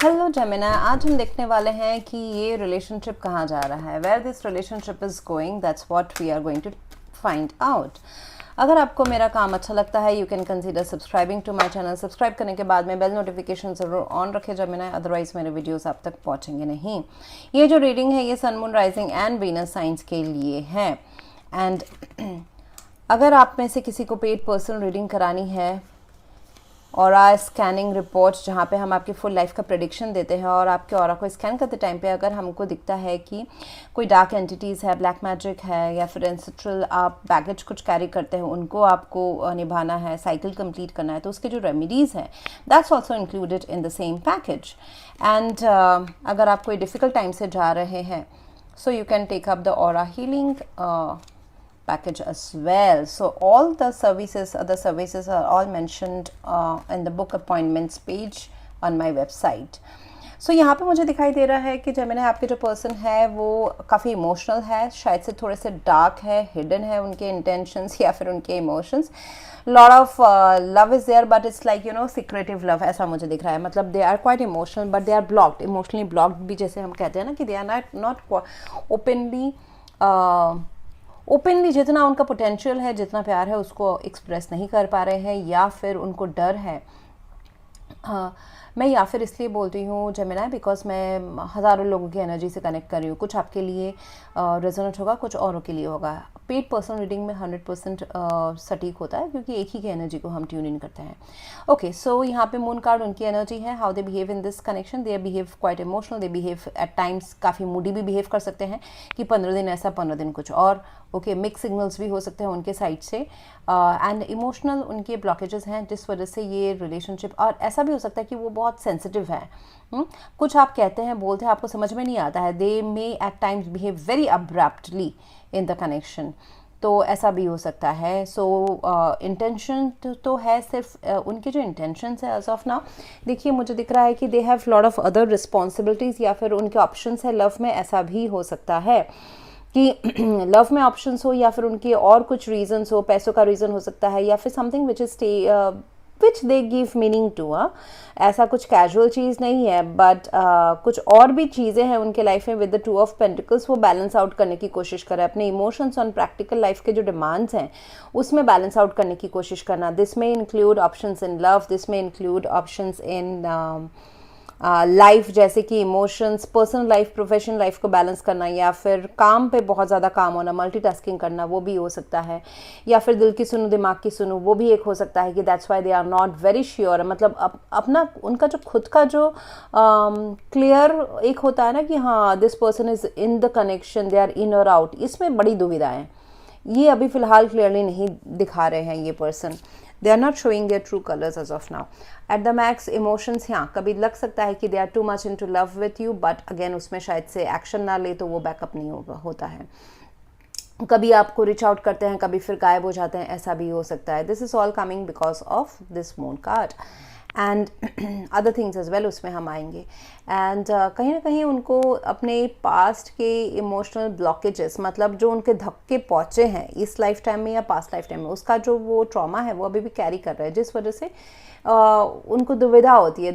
Hello जेमिना, आज हम देखने वाले हैं कि ये रिलेशनशिप कहाँ जा रहा है, where this relationship is going, that's what we are going to find out. अगर आपको मेरा काम अच्छा लगता है, you can consider subscribing to my channel. Subscribe करने के बाद में बेल नोटिफिकेशन ज़रूर ऑन रखे जेमिना, अदरवाइज मेरे वीडियोस आप तक पहुँचेंगे नहीं। ये जो रीडिंग है ये sun, moon, rising and Venus signs के लिए है। एंड अगर आप में से किसी को पेड पर्सनल रीडिंग करानी है ऑरा स्कैनिंग रिपोर्ट, जहाँ पे हम आपकी फुल लाइफ का प्रेडिक्शन देते हैं, और आपके ऑरा को स्कैन करते टाइम पे अगर हमको दिखता है कि कोई डार्क एंटिटीज़ है, ब्लैक मैजिक है, या फिर एंसेस्ट्रल आप बैगेज कुछ कैरी करते हैं, उनको आपको निभाना है, साइकिल कंप्लीट करना है, तो उसके जो रेमेडीज़ हैं that's also included in the same package. And अगर आप कोई डिफ़िकल्ट टाइम से जा रहे हैं, so you can take up the aura healing package as well. So all the services, other services are all mentioned in the book appointments page on my website. So यहाँ पे मुझे दिखाई दे रहा है कि जेमिनी आपके जो पर्सन है वो काफ़ी इमोशनल है, शायद से थोड़े से डार्क है, हिडन है उनके इंटेंशंस या फिर उनके emotions. Lot of love is there but it's like secretive love, ऐसा मुझे दिख रहा है। मतलब they are quite emotional but they are blocked, emotionally blocked भी जैसे हम कहते हैं ना, कि दे आर नॉट ओपनली जितना उनका पोटेंशियल है, जितना प्यार है, उसको एक्सप्रेस नहीं कर पा रहे हैं, या फिर उनको डर है। मैं या फिर इसलिए बोलती हूँ जेमिनी बिकॉज मैं हज़ारों लोगों की एनर्जी से कनेक्ट कर रही हूँ। कुछ आपके लिए रेजोनेट होगा, कुछ औरों के लिए होगा। पेड पर्सनल रीडिंग में 100% सटीक होता है, क्योंकि एक ही की एनर्जी को हम ट्यून इन करते हैं। ओके, सो यहाँ पे मून कार्ड उनकी एनर्जी है, how they behave in this connection. They behave quite emotional, they behave at times काफ़ी मूडी भी बिहेव कर सकते हैं, कि 15 दिन ऐसा 15 दिन कुछ और। ओके, मिक्स सिग्नल्स भी हो सकते हैं उनके साइड से, एंड इमोशनल उनके ब्लॉकेजेस हैं, जिस वजह से ये रिलेशनशिप, और ऐसा भी हो सकता है कि वो बहुत सेंसिटिव है। कुछ आप कहते हैं, बोलते हैं, आपको समझ में नहीं आता है। They may at times behave very abruptly in the connection, तो ऐसा भी हो सकता है। सो इंटेंशन तो है, सिर्फ उनके जो इंटेंशंस है एज ऑफ नाउ, देखिए मुझे दिख रहा है कि they have lot of other responsibilities, या फिर उनके ऑप्शंस है लव में। ऐसा भी हो सकता है कि लव में ऑप्शंस हो, या फिर उनके और कुछ रीजंस हो, पैसों का रीज़न हो सकता है, या फिर something which is which they give meaning to. ऐसा कुछ कैजुअल चीज़ नहीं है, बट कुछ और भी चीज़ें हैं उनके लाइफ में विद द 2 ऑफ पेंटिकल्स। वो बैलेंस आउट करने की कोशिश करें, अपने इमोशंस और प्रैक्टिकल लाइफ के जो डिमांड्स हैं उसमें बैलेंस आउट करने की कोशिश करना। दिस में include options in love, this में इंक्लूड ऑप्शंस इन लाइफ, जैसे कि emotions, personal life, professional life को बैलेंस करना, या फिर काम पे बहुत ज़्यादा काम होना, मल्टीटास्किंग करना, वो भी हो सकता है। या फिर दिल की सुनो दिमाग की सुनो, वो भी एक हो सकता है कि that's why they are not very sure. मतलब अपना उनका जो खुद का जो क्लियर एक होता है ना कि हाँ this person is in the connection, they are in और आउट, इसमें बड़ी दुविधा है। ये अभी फ़िलहाल क्लियरली नहीं दिखा रहे हैं ये person. They are not showing their true colours as of now. At the max emotions, हाँ कभी लग सकता है कि they are too much into love with you, but again उसमें शायद से एक्शन ना ले तो वो बैकअप नहीं होता है। कभी आपको रिच आउट करते हैं, कभी फिर गायब हो जाते हैं, ऐसा भी हो सकता है। This is all coming because of this moon card and other things as well, उसमें हम आएंगे। एंड कहीं ना कहीं उनको अपने पास्ट के इमोशनल ब्लॉकेजेस, मतलब जो उनके धक्के पहुँचे हैं इस लाइफ टाइम में या पास्ट लाइफ टाइम में, उसका जो वो ट्रॉमा है वो अभी भी कैरी कर रहे हैं, जिस वजह से उनको दुविधा होती है।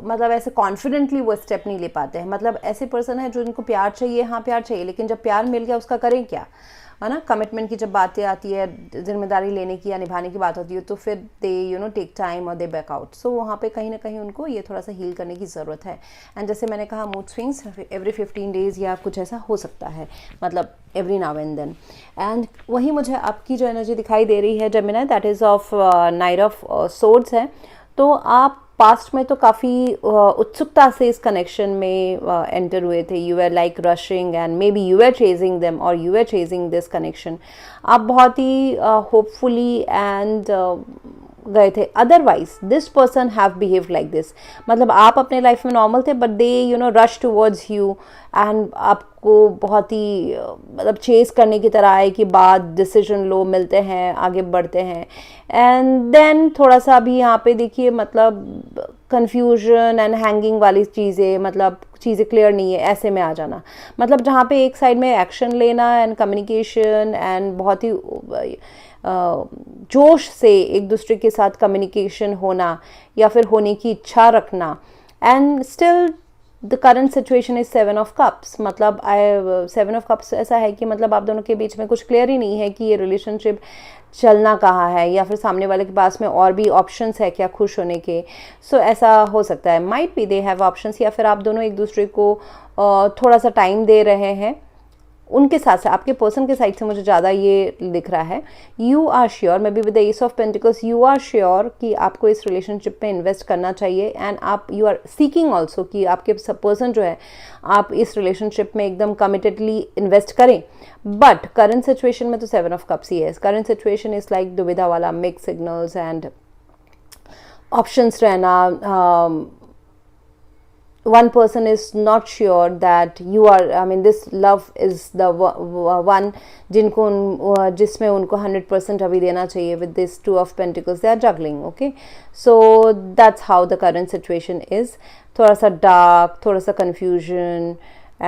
मतलब ऐसे कॉन्फिडेंटली वो स्टेप नहीं ले पाते हैं। मतलब ऐसे पर्सन है जो इनको प्यार चाहिए, हाँ प्यार चाहिए, लेकिन जब प्यार मिल गया उसका करें क्या, है ना। कमिटमेंट की जब बातें आती है, जिम्मेदारी लेने की या निभाने की बात होती है, तो फिर दे टेक टाइम और दे बैक आउट। सो वहाँ पे कहीं ना कहीं उनको ये थोड़ा सा हील करने की ज़रूरत है। एंड जैसे मैंने कहा, मूड स्विंग्स एवरी 15 डेज़ या कुछ ऐसा हो सकता है, मतलब every now and then. And वही मुझे आपकी जो एनर्जी दिखाई दे रही है Gemini, that is of knight of swords है। तो आप पास्ट में तो काफ़ी उत्सुकता से इस कनेक्शन में एंटर हुए थे। You are like rushing and maybe you are chasing them और you are chasing this connection. आप बहुत ही होपफुली एंड गए थे। Otherwise this person have behave like this, मतलब आप अपने लाइफ में नॉर्मल थे, but they rush towards you and आपको बहुत ही मतलब चेस करने की तरह आए कि बाद डिसीजन लो, मिलते हैं, आगे बढ़ते हैं। एंड देन थोड़ा सा अभी यहाँ पे देखिए, मतलब कन्फ्यूजन एंड हैंगिंग वाली चीज़ें, मतलब चीज़ें क्लियर नहीं है, ऐसे में आ जाना। मतलब जहाँ पे एक साइड में एक्शन लेना एंड कम्युनिकेशन एंड बहुत ही जोश से एक दूसरे के साथ कम्युनिकेशन होना या फिर होने की इच्छा रखना, and still the current situation is 7 of Cups। मतलब 7 of Cups ऐसा है कि मतलब आप दोनों के बीच में कुछ क्लियर ही नहीं है कि ये रिलेशनशिप चलना कहाँ है, या फिर सामने वाले के पास में और भी ऑप्शंस है क्या खुश होने के। सो ऐसा हो सकता है, might be they have options, या फिर आप दोनों एक दूसरे को थोड़ा सा टाइम दे रहे हैं। उनके साथ से आपके पर्सन के साइड से मुझे ज़्यादा ये दिख रहा है, you are sure, maybe with the ace of pentacles, you are sure कि आपको इस रिलेशनशिप में इन्वेस्ट करना चाहिए। एंड आप यू आर सीकिंग ऑल्सो कि आपके पर्सन जो है आप इस रिलेशनशिप में एकदम कमिटेडली इन्वेस्ट करें। बट करंट सिचुएशन में तो 7 of Cups ही है। करंट सिचुएशन इज लाइक दुविधा वाला, मिक्स सिग्नल्स एंड ऑप्शंस रहना। One person is not sure that you are, I mean this love is the one जिसमें उनको 100% अभी देना चाहिए। with this 2 of Pentacles they are juggling, okay, so that's how the current situation is। थोड़ा सा dark, थोड़ा सा confusion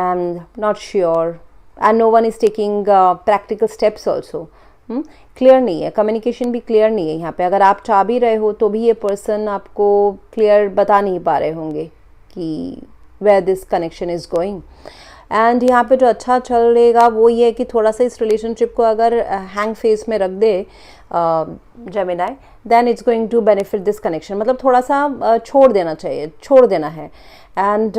and not sure, and no one is taking practical steps also। Clear नहीं है, कम्युनिकेशन भी क्लियर नहीं है यहाँ पे। अगर आप चाह भी रहे हो तो भी ये पर्सन आपको क्लियर बता नहीं पा रहे होंगे कि where this connection is going। And यहाँ पे जो अच्छा चलेगा वो ये है कि थोड़ा सा इस रिलेशनशिप को अगर हैंग फेज में रख दे Gemini, then it's going to benefit this connection. मतलब थोड़ा सा छोड़ देना चाहिए, छोड़ देना है एंड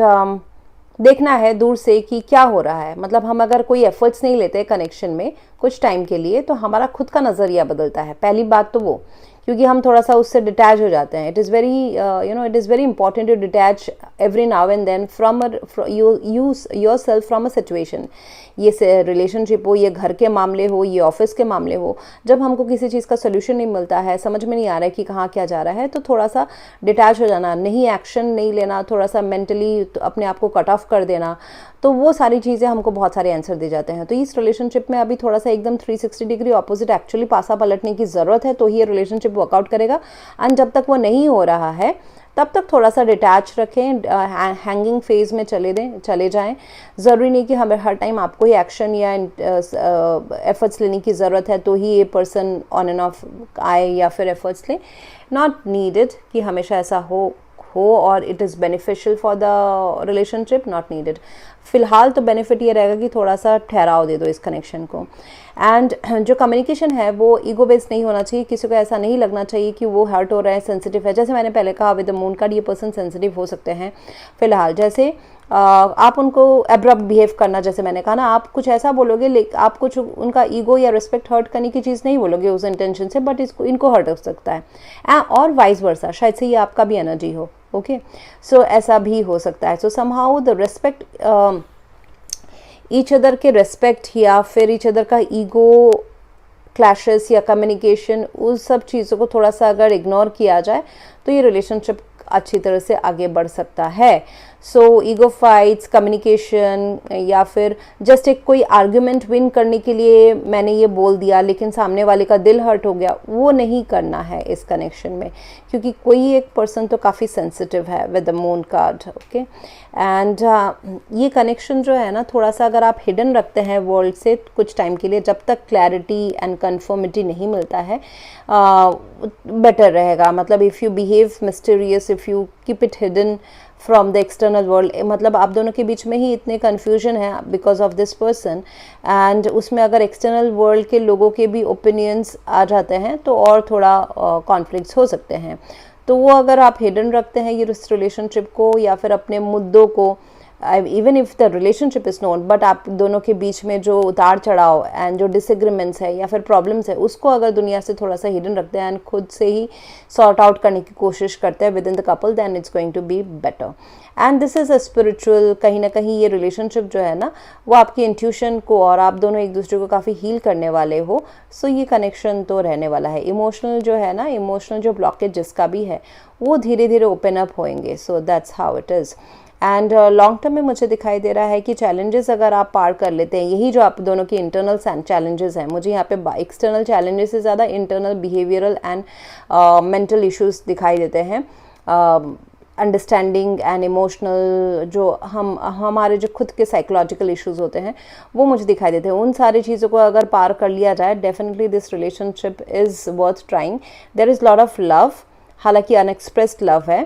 देखना है दूर से कि क्या हो रहा है। मतलब हम अगर कोई एफर्ट्स नहीं लेते कनेक्शन में कुछ टाइम के लिए तो हमारा खुद का नज़रिया बदलता है, पहली बात तो वो, क्योंकि हम थोड़ा सा उससे डिटैच हो जाते हैं। It is very important to detach every now and then from yourself from a situation. ये रिलेशनशिप हो, ये घर के मामले हो, ये ऑफिस के मामले हो, जब हमको किसी चीज़ का सोल्यूशन नहीं मिलता है, समझ में नहीं आ रहा है कि कहाँ क्या जा रहा है, तो थोड़ा सा डिटैच हो जाना, नहीं एक्शन नहीं लेना, थोड़ा सा मेंटली अपने आप को कट ऑफ कर देना, तो वो सारी चीज़ें हमको बहुत सारे आंसर दे जाते हैं। तो इस रिलेशनशिप में अभी थोड़ा सा एकदम 360 डिग्री ऑपोजिट एक्चुअली पासा पलटने की ज़रूरत है, तो ही ये रिलेशनशिप वर्कआउट करेगा। एंड जब तक वो नहीं हो रहा है तब तक थोड़ा सा डिटैच रखें, हैंगिंग फेज में चले जाएं। ज़रूरी नहीं कि हमें हर टाइम आपको ही एक्शन या एफर्ट्स लेने की ज़रूरत है तो ही ये पर्सन ऑन एंड ऑफ आए या फिर एफर्ट्स लें। नॉट नीडेड कि हमेशा ऐसा हो और it is beneficial for the relationship, not needed. फिलहाल तो बेनिफिट ये रहेगा कि थोड़ा सा ठहराव दे दो इस कनेक्शन को। एंड जो कम्युनिकेशन है वो ईगो बेस्ड नहीं होना चाहिए, किसी को ऐसा नहीं लगना चाहिए कि वो हर्ट हो रहा है, सेंसिटिव है। जैसे मैंने पहले कहा विद द मून कार्ड ये पर्सन सेंसिटिव हो सकते हैं फिलहाल। जैसे आप उनको एब्रप्ट बिहेव करना, जैसे मैंने कहा ना, आप कुछ ऐसा बोलोगे लेकिन आप कुछ उनका ईगो या रिस्पेक्ट हर्ट करने की चीज़ नहीं बोलोगे उस इंटेंशन से, बट इनको हर्ट हो सकता है। और वाइस वर्सा, शायद से ये आपका भी एनर्जी हो, ओके, सो ऐसा भी हो सकता है। सो somehow the respect each other के रेस्पेक्ट या फिर ईच अदर का ईगो क्लैशेस या कम्युनिकेशन, उस सब चीज़ों को थोड़ा सा अगर इग्नोर किया जाए तो ये रिलेशनशिप अच्छी तरह से आगे बढ़ सकता है। सो ईगो फाइट्स, कम्युनिकेशन या फिर जस्ट एक कोई आर्ग्यूमेंट विन करने के लिए मैंने ये बोल दिया लेकिन सामने वाले का दिल हर्ट हो गया, वो नहीं करना है इस कनेक्शन में, क्योंकि कोई एक पर्सन तो काफ़ी सेंसिटिव है with the moon card, okay. And ये कनेक्शन जो है ना, थोड़ा सा अगर आप हिडन रखते हैं वर्ल्ड से कुछ टाइम के लिए, जब तक क्लैरिटी एंड कन्फर्मिटी नहीं मिलता है, बेटर रहेगा। मतलब if you behave mysterious, if you keep it hidden from the external world, मतलब आप दोनों के बीच में ही इतने कन्फ्यूजन है because of this person, and उसमें अगर एक्सटर्नल वर्ल्ड के लोगों के भी ओपिनियंस आ जाते हैं तो और थोड़ा कॉन्फ्लिक्ट्स हो सकते हैं। तो वो अगर आप हिडन रखते हैं ये रिलेशनशिप को या फिर अपने मुद्दों को, even if the relationship is known, but आप दोनों के बीच में जो उतार चढ़ाव एंड जो डिसएग्रीमेंट्स है या फिर प्रॉब्लम्स है, उसको अगर दुनिया से थोड़ा सा हिडन रखते हैं एंड खुद से ही सॉर्ट आउट करने की कोशिश करते हैं within the couple, then it's going to be better. And this is a spiritual, कहीं ना कहीं ये रिलेशनशिप जो है ना वो आपकी इंट्यूशन को, और आप दोनों एक दूसरे को काफ़ी हील करने वाले हो, सो ये कनेक्शन तो रहने वाला है। इमोशनल जो है ना, इमोशनल जो ब्लॉकेज जिसका भी है वो धीरे धीरे ओपन अप होंगे। So that's how it is. And long term में मुझे दिखाई दे रहा है कि चैलेंजेस अगर आप पार कर लेते हैं, यही जो आप दोनों की इंटरनल चैलेंजेस हैं, मुझे यहाँ पे एक्सटर्नल चैलेंजेस से ज़्यादा internal behavioural and mental issues दिखाई देते हैं। अंडरस्टैंडिंग एंड इमोशनल जो हमारे जो खुद के साइकोलॉजिकल इश्यूज होते हैं वो मुझे दिखाई देते हैं। उन सारी चीज़ों को अगर पार कर लिया जाए, definitely this relationship is worth trying. There is lot of love, हालांकि अनएक्सप्रेस्ड लव है,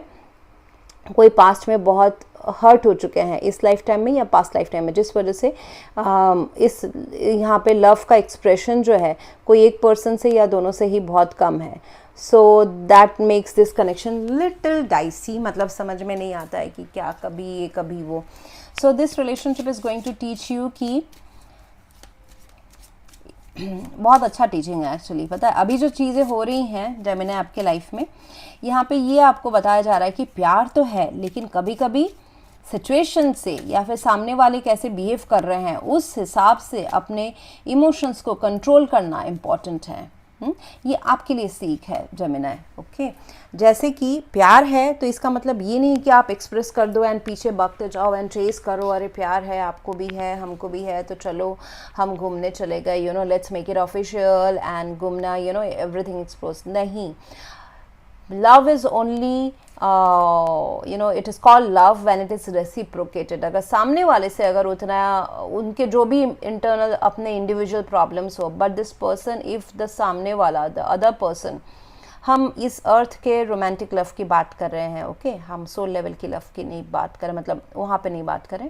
कोई पास्ट में बहुत हर्ट हो चुके हैं इस लाइफ टाइम में या पास्ट लाइफ टाइम में, जिस वजह से इस यहाँ पे लव का एक्सप्रेशन जो है कोई एक पर्सन से या दोनों से ही बहुत कम है. So that makes this connection little dicey, मतलब समझ में नहीं आता है कि क्या कभी ये कभी वो. So this relationship is going to teach you कि बहुत अच्छा टीचिंग है एक्चुअली. पता है अभी जो चीज़ें हो रही हैं जेमिनी आपके लाइफ में, यहाँ पे ये आपको बताया जा रहा है कि प्यार तो है, लेकिन कभी कभी सिचुएशन से या फिर सामने वाले कैसे बिहेव कर रहे हैं उस हिसाब से अपने इमोशंस को कंट्रोल करना इम्पॉर्टेंट है. ये आपके लिए सीख है जेमिनी. ओके, जैसे कि प्यार है तो इसका मतलब ये नहीं कि आप एक्सप्रेस कर दो एंड पीछे भागते जाओ एंड ट्रेस करो, अरे प्यार है, आपको भी है, हमको भी है, तो चलो हम घूमने चले गए, you know, let's make it official and घूमना, यू नो, एवरीथिंग एक्सप्लोज. नहीं, love is only it is called love when it is reciprocated. अगर सामने वाले से अगर उतना उनके जो भी इंटरनल अपने इंडिविजुअल प्रॉब्लम्स हो, but this person, if the सामने वाला, द अदर पर्सन, हम इस अर्थ के रोमांटिक लव की बात कर रहे हैं. ओके, हम सोल लेवल की लव की नहीं बात करें, मतलब वहाँ पे नहीं बात करें.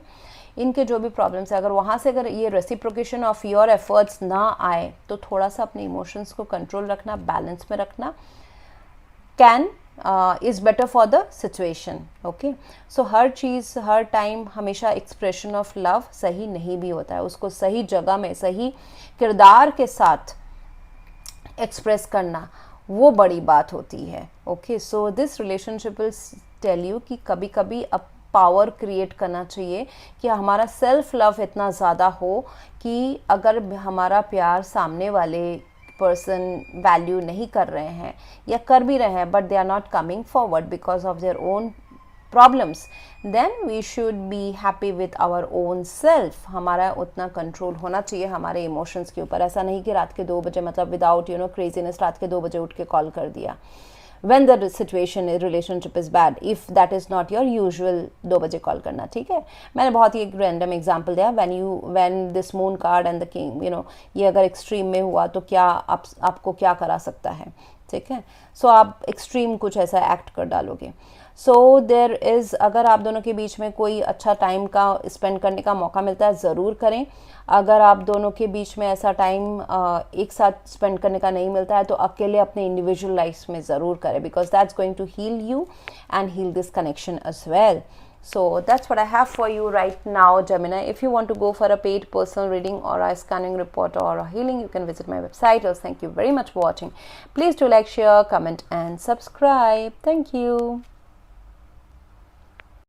इनके जो भी प्रॉब्लम्स है, अगर वहाँ से अगर ये रेसिप्रोकेशन ऑफ योर एफर्ट्स ना आए तो थोड़ा सा अपने इमोशंस को कंट्रोल रखना, बैलेंस में रखना is better for the situation. Okay, so her cheese her time हमेशा एक्सप्रेशन ऑफ लव सही नहीं भी होता है. उसको सही जगह में सही किरदार के साथ एक्सप्रेस करना वो बड़ी बात होती है. Okay, so this relationship will tell you कि कभी कभी अब पावर क्रिएट करना चाहिए कि हमारा सेल्फ लव इतना ज़्यादा हो कि अगर हमारा प्यार सामने वाले पर्सन वैल्यू नहीं कर रहे हैं या कर भी रहे हैं but they are not coming forward because of their own problems, then we should be happy with our own self. हमारा उतना कंट्रोल होना चाहिए हमारे इमोशंस के ऊपर. ऐसा नहीं कि रात के 2 बजे, मतलब विदाउट क्रेजीनेस, रात के 2 बजे उठ के कॉल कर दिया. when the situation relationship is bad, if that is not your usual 2 बजे कॉल करना. ठीक है, मैंने बहुत ही एक रैंडम एग्जांपल दिया. when this moon card and the king, ये अगर एक्सट्रीम में हुआ तो क्या आपको क्या करा सकता है. ठीक है, सो आप एक्सट्रीम कुछ ऐसा एक्ट कर डालोगे. सो देयर इज़, अगर आप दोनों के बीच में कोई अच्छा टाइम का स्पेंड करने का मौका मिलता है ज़रूर करें. अगर आप दोनों के बीच में ऐसा टाइम एक साथ स्पेंड करने का नहीं मिलता है तो अकेले अपने इंडिविजुअल लाइफ में ज़रूर करें, because that's going to heal you and heal this connection as well. So that's what I have for you right now, Gemini. If you want to go for a paid personal reading or a scanning report or a healing, you can visit my website. Else, thank you very much for watching. Please do like, share, comment and subscribe. Thank you.